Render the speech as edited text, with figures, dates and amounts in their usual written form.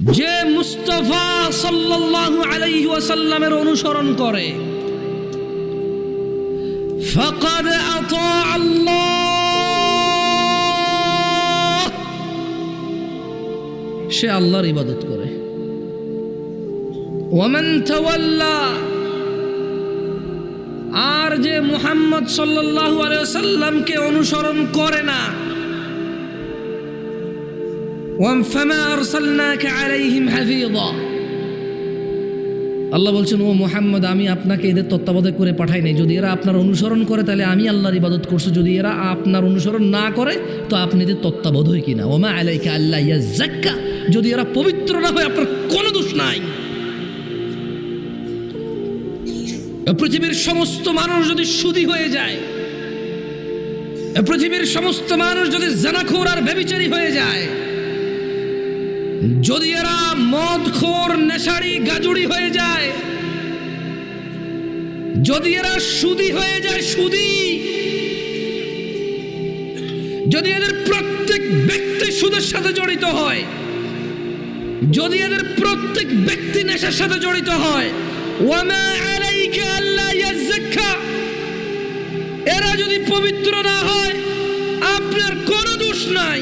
যে মুস্তাফা সাল্লাল্লাহু আলাইহি ওয়াসাল্লামের অনুসরণ করে ফাকাদ আতা আল্লাহ, সে আল্লাহর ইবাদত করে। ওয়ামান তাওয়াল্লা, আর যে মুহাম্মদ সাল্লাল্লাহু আলাইহি ওয়াসাল্লামকে অনুসরণ করে না, ওয়াফামা আরসালনাকা আলাইহিম হাফিযা, আল্লাহ বলছেন ও মুহাম্মদ আমি আপনাকে এদের তত্ত্বাবধায়ক করে পাঠাই নাই। যদি এরা আপনার অনুসরণ করে তাহলে আমি আল্লাহর ইবাদত করছি, যদি এরা আপনার অনুসরণ না করে তো আপনি এদের তত্ত্বাবধায়ক কিনা। ওমা আলাইকা আল্লা ইয়াযাক্কা, যদি এরা পবিত্র না হয় আপনার কোনো দোষ নাই। পৃথিবীর সমস্ত মানুষ যদি সুদী হয়ে যায়, পৃথিবীর সমস্ত মানুষ যদি জানাখোর আর ব্যভিচারী হয়ে যায়, যদি এরা মদখোর নেশাড়ি গাজুড়ি হয়ে যায়, যদি এরা সুদী হয়ে যায়, সুদী, যদি এদের প্রত্যেক ব্যক্তি সুদের সাথে জড়িত হয়, যদি এদের প্রত্যেক ব্যক্তি নেশার সাথে জড়িত হয়, ওয়ামা আলাইকা আল্লা ইয়াযাক্কা, এরা যদি পবিত্র না হয় আপনার কোনো দোষ নাই।